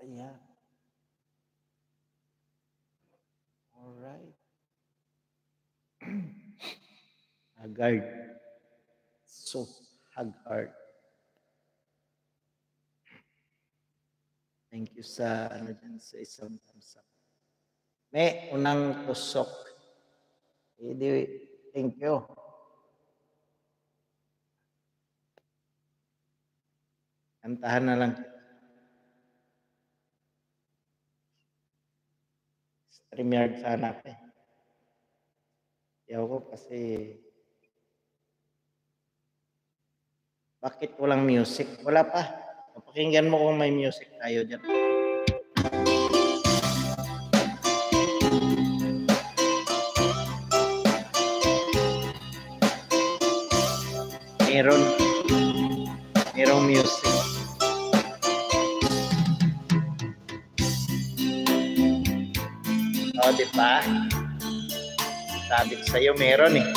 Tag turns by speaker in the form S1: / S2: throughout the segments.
S1: Ayan. Alright. Haggard. So haggard. Thank you sa ano dyan, sa isang thumbs up. May unang tusok. Thank you. Kantahan na lang. StreamYard sana ako eh. Yaw ko kasi bakit walang music? Wala pa. Pakinggan mo kung may music tayo dyan. Merong music. O, diba? Sabi ko sa'yo, meron eh.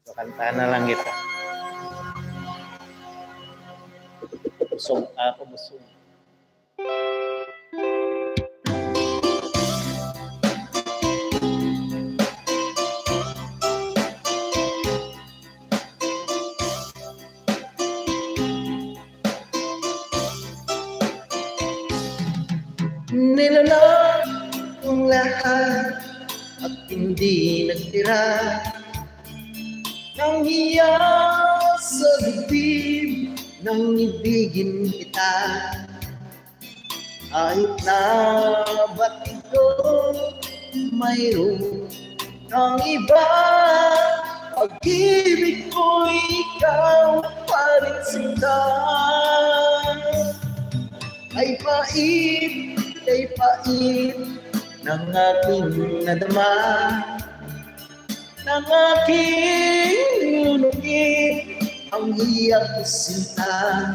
S1: So, kanta na lang kita. Busog ako, busog. Nilalang kong lahat at hindi nagtira nang hiya sa dibdib nang ibigin kita. Kahit na batid ko mayroon ng iba, pag-ibig ko ikaw pa rin sinta. Ay pait ng aking nadama, ng aking lunugin, ang iyak sinta.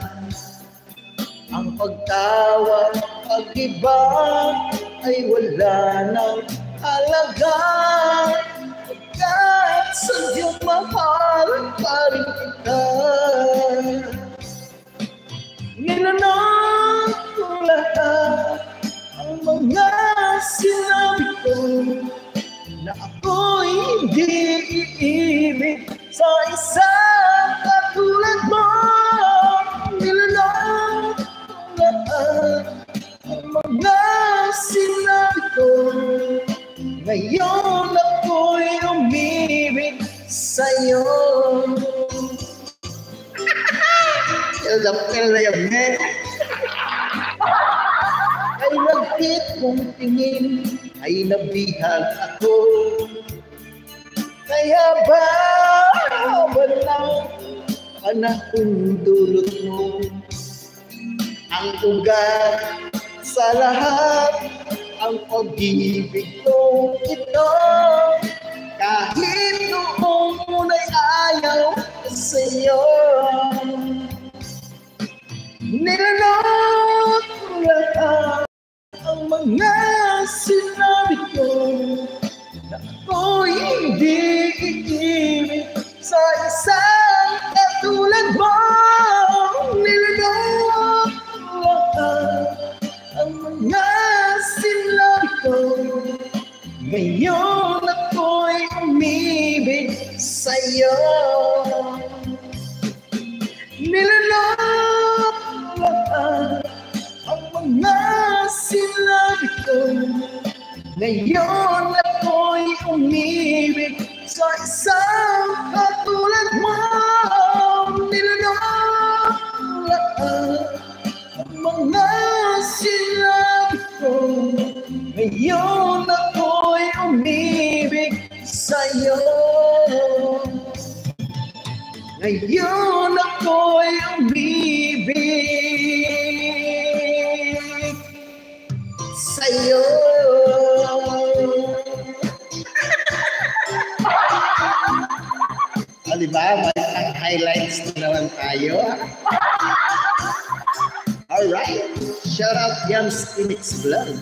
S1: Ang pagtawa, pag-iba ay wala ng halaga, pagkat sadyang mahal pa rin kita. Nilalang ko lahat ang mga sinabi ko na ako'y hindi iibig sa isang katulad mo. Nilalang ko lahat ang mga sinabi ko, ngayon ako'y umibig sa'yo. Kapal na yun eh. Ay nagkit kong tingin, ay nabihag ako. Kaya ba walang panahong dulot mo? Ang ugat sa lahat, ang pag-ibig ko ito. Kahit noong muna'y ayaw sa'yo, nilalak ko lahat ang mga sinabi ko na ako'y hindi iibig sa isang katulad mo. Nilalak ko lahat ang mga sinabi ko, ngayon ako'y umibig sa'yo. Nilalak ang mga sinabi ko, ngayon ako'y umibig sa isang katulad mo. Nilalak ang mga sinabi ko, ngayon ako'y umibig sa'yo. Ngayon ako'y umibig sa'yo. Diba? May highlights na naman tayo. Alright. Shout out Yams Phoenix Vlog.